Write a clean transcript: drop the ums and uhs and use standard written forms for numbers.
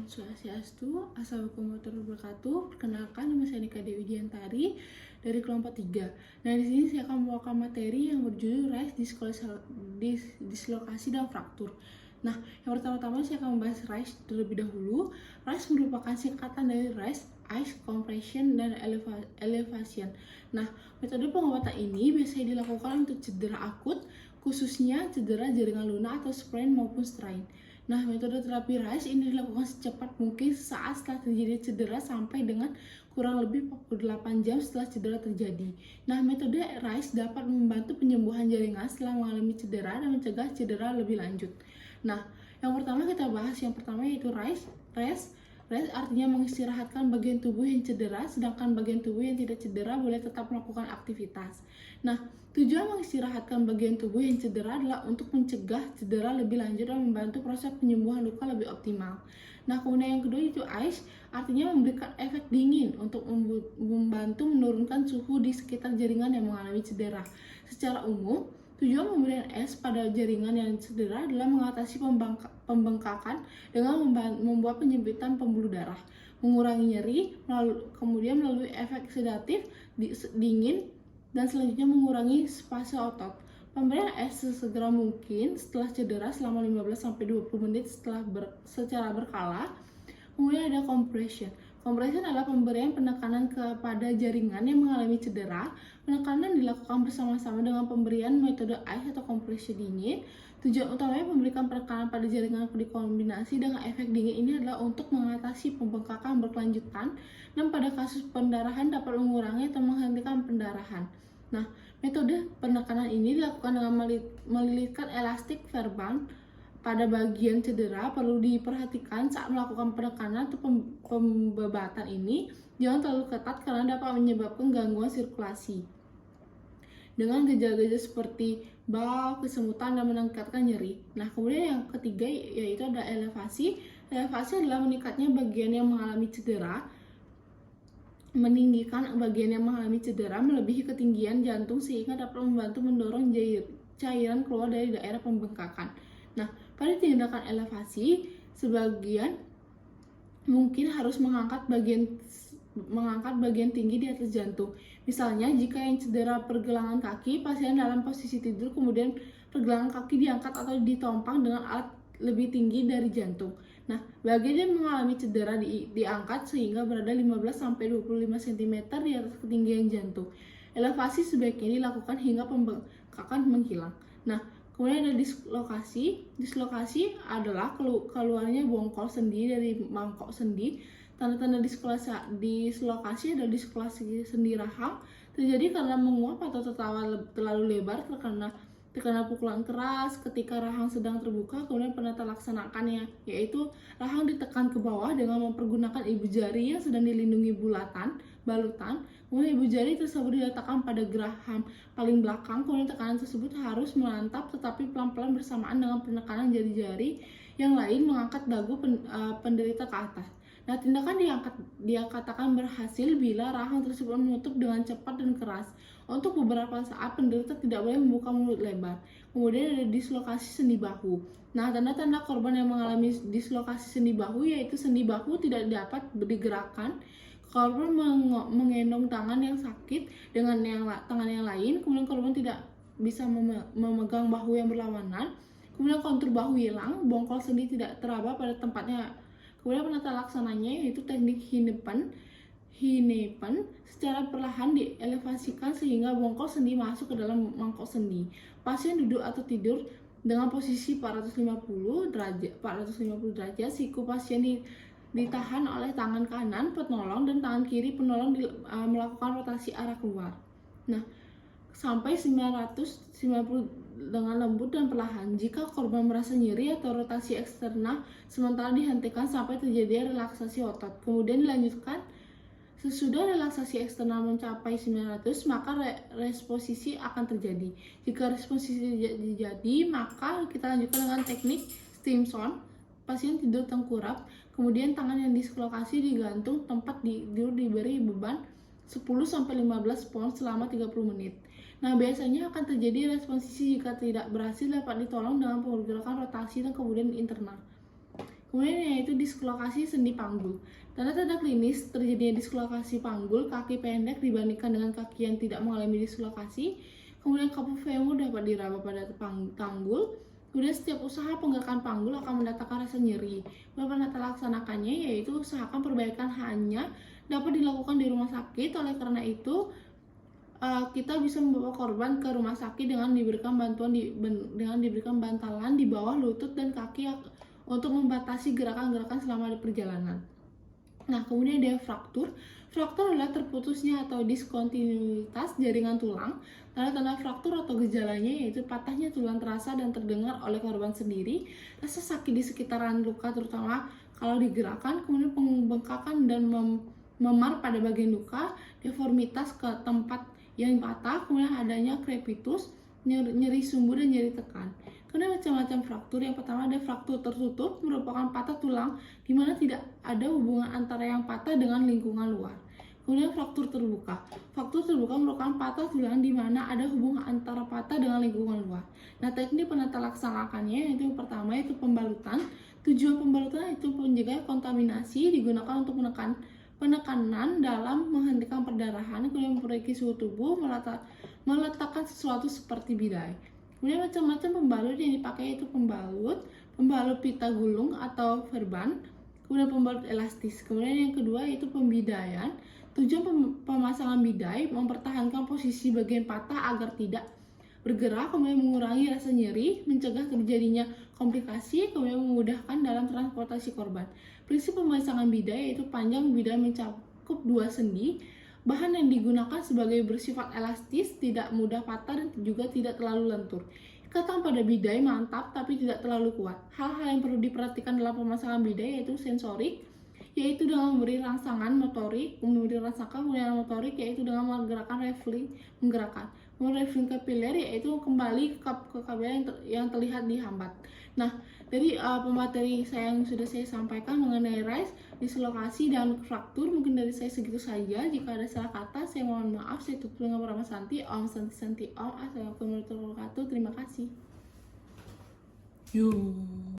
Om Swastiastu, Assalamualaikum warahmatullahi wabarakatuh. Perkenalkan, nama saya Nika Dewi Diantari dari kelompok 3. Nah, di sini saya akan membawakan materi yang berjudul Rise, Dislokasi dan Fraktur. Nah, yang pertama-tama saya akan membahas Rise terlebih dahulu. Rise merupakan singkatan dari Rise, Ice, Compression, dan Elevation. Nah, metode pengobatan ini biasanya dilakukan untuk cedera akut, khususnya cedera jaringan lunak atau sprain maupun strain. Nah, metode terapi RICE ini dilakukan secepat mungkin saat setelah terjadi cedera sampai dengan kurang lebih 48 jam setelah cedera terjadi. Nah, metode RICE dapat membantu penyembuhan jaringan setelah mengalami cedera dan mencegah cedera lebih lanjut. Nah, yang pertama kita bahas yang pertama yaitu RICE. Rest artinya mengistirahatkan bagian tubuh yang cedera, sedangkan bagian tubuh yang tidak cedera boleh tetap melakukan aktivitas. Nah, tujuan mengistirahatkan bagian tubuh yang cedera adalah untuk mencegah cedera lebih lanjut dan membantu proses penyembuhan luka lebih optimal. Nah, kemudian yang kedua itu ice, artinya memberikan efek dingin untuk membantu menurunkan suhu di sekitar jaringan yang mengalami cedera. Secara umum, tujuan pemberian es pada jaringan yang cedera adalah mengatasi pembengkakan dengan membuat penyempitan pembuluh darah, mengurangi nyeri, kemudian melalui efek sedatif, dingin, dan selanjutnya mengurangi spase otot. Pemberian es sesegera mungkin setelah cedera selama 15-20 menit secara berkala. Kemudian ada compression. Compression adalah pemberian penekanan kepada jaringan yang mengalami cedera. Penekanan dilakukan bersama-sama dengan pemberian metode ice atau kompresi dingin. Tujuan utamanya memberikan penekanan pada jaringan dikombinasi dengan efek dingin ini adalah untuk mengatasi pembengkakan berkelanjutan dan pada kasus pendarahan dapat mengurangi atau menghentikan pendarahan. Nah, metode penekanan ini dilakukan dengan melilitkan elastik verband pada bagian cedera. Perlu diperhatikan saat melakukan penekanan atau pembebatan ini jangan terlalu ketat karena dapat menyebabkan gangguan sirkulasi dengan gejala-gejala seperti bau, kesemutan, dan meningkatkan nyeri. Nah, kemudian yang ketiga yaitu ada elevasi. Elevasi adalah meningkatnya bagian yang mengalami cedera, meninggikan bagian yang mengalami cedera melebihi ketinggian jantung sehingga dapat membantu mendorong cairan keluar dari daerah pembengkakan. Nah, pada tindakan elevasi, sebagian mungkin harus mengangkat bagian tinggi di atas jantung. Misalnya, jika yang cedera pergelangan kaki, pasien dalam posisi tidur, kemudian pergelangan kaki diangkat atau ditompang dengan alat lebih tinggi dari jantung. Nah, bagian yang mengalami cedera diangkat sehingga berada 15-25 cm di atas ketinggian jantung. Elevasi sebaiknya dilakukan hingga pembengkakan menghilang. Nah, kemudian ada dislokasi. Dislokasi adalah keluarnya bongkol sendi dari mangkok sendi. Tanda-tanda dislokasi adalah dislokasi sendi rahang terjadi karena menguap atau terlalu lebar terkena pukulan keras ketika rahang sedang terbuka. Kemudian penata laksanakannya yaitu rahang ditekan ke bawah dengan mempergunakan ibu jari yang sedang dilindungi balutan. Kemudian ibu jari tersebut diletakkan pada geraham paling belakang. Kemudian tekanan tersebut harus melantap tetapi pelan-pelan bersamaan dengan penekanan jari-jari yang lain mengangkat dagu penderita ke atas. Nah, tindakan dikatakan berhasil bila rahang tersebut menutup dengan cepat dan keras. Untuk beberapa saat penderita tidak boleh membuka mulut lebar. Kemudian ada dislokasi sendi bahu. Nah, tanda-tanda korban yang mengalami dislokasi sendi bahu yaitu sendi bahu tidak dapat digerakkan, korban menggendong tangan yang sakit dengan tangan yang lain, kemudian korban tidak bisa memegang bahu yang berlawanan, kemudian kontur bahu hilang, bongkol sendi tidak teraba pada tempatnya. Kemudian penata laksananya yaitu teknik Hinepen secara perlahan dielevasikan sehingga bongkol sendi masuk ke dalam mangkok sendi. Pasien duduk atau tidur dengan posisi 450 derajat. Siku pasien ditahan oleh tangan kanan penolong dan tangan kiri penolong melakukan rotasi arah keluar. Nah, sampai 990 dengan lembut dan perlahan. Jika korban merasa nyeri atau rotasi eksternal, sementara dihentikan sampai terjadi relaksasi otot. Kemudian dilanjutkan sesudah relaksasi eksternal mencapai 900, maka resposisi akan terjadi. Jika resposisi terjadi, maka kita lanjutkan dengan teknik Stimson. Pasien tidur tengkurap, kemudian tangan yang dislokasi digantung, tempat tidur diberi beban 10-15 pound selama 30 menit. Nah, biasanya akan terjadi responsisi jika tidak berhasil dapat ditolong dengan pergerakan rotasi dan kemudian internal. Kemudian yaitu dislokasi sendi panggul. Tanda-tanda klinis terjadinya dislokasi panggul, kaki pendek dibandingkan dengan kaki yang tidak mengalami dislokasi. Kemudian kapuk femur dapat diraba pada tanggul. Kemudian setiap usaha penggerakan panggul akan mendatangkan rasa nyeri. Bagaimana laksanakannya, yaitu usahakan perbaikan hanya dapat dilakukan di rumah sakit. Oleh karena itu, kita bisa membawa korban ke rumah sakit dengan diberikan bantalan di bawah lutut dan kaki untuk membatasi gerakan-gerakan selama di perjalanan. Nah, kemudian ada fraktur. Fraktur adalah terputusnya atau diskontinuitas jaringan tulang. Tanda-tanda fraktur atau gejalanya yaitu patahnya tulang terasa dan terdengar oleh korban sendiri, rasa sakit di sekitaran luka terutama kalau digerakkan, kemudian pembengkakan dan memar pada bagian luka, deformitas ke tempat yang patah, kemudian adanya crepitus, nyeri sumbu dan nyeri tekan. Kemudian macam-macam fraktur. Yang pertama ada fraktur tertutup, merupakan patah tulang di mana tidak ada hubungan antara yang patah dengan lingkungan luar. Kemudian fraktur terbuka. Fraktur terbuka merupakan patah tulang di mana ada hubungan antara patah dengan lingkungan luar. Nah, teknik penata laksanakannya yaitu yang pertama yaitu pembalutan. Tujuan pembalutan itu mencegah kontaminasi, digunakan untuk penekanan dalam menghentikan perdarahan, kemudian memperbaiki suhu tubuh, meletakkan sesuatu seperti bidai. Kemudian macam-macam pembalut yang dipakai itu pembalut pita gulung atau verban, kemudian pembalut elastis. Kemudian yang kedua yaitu pembidaian. Tujuan pemasangan bidai mempertahankan posisi bagian patah agar tidak bergerak, kemudian mengurangi rasa nyeri, mencegah terjadinya komplikasi, kemudian memudahkan dalam transportasi korban. Prinsip pemasangan bidai yaitu panjang bidai mencakup 2 sendi. Bahan yang digunakan sebagai bersifat elastis, tidak mudah patah dan juga tidak terlalu lentur. Ikatan pada bidai mantap tapi tidak terlalu kuat. Hal-hal yang perlu diperhatikan dalam pemasangan bidai yaitu sensorik, yaitu dengan memberi rangsangan motorik, kemudian motorik yaitu dengan menggerakkan refling kapiler yaitu kembali ke kapiler yang terlihat dihambat. Nah, dari pemateri saya yang sudah saya sampaikan mengenai RICE, dislokasi dan fraktur, mungkin dari saya segitu saja. Jika ada salah kata, saya mohon maaf. Saya tutup dengan Rama Santi. Om Santi Santi Om. Assalamualaikum warahmatullahi wabarakatuh. Terima kasih.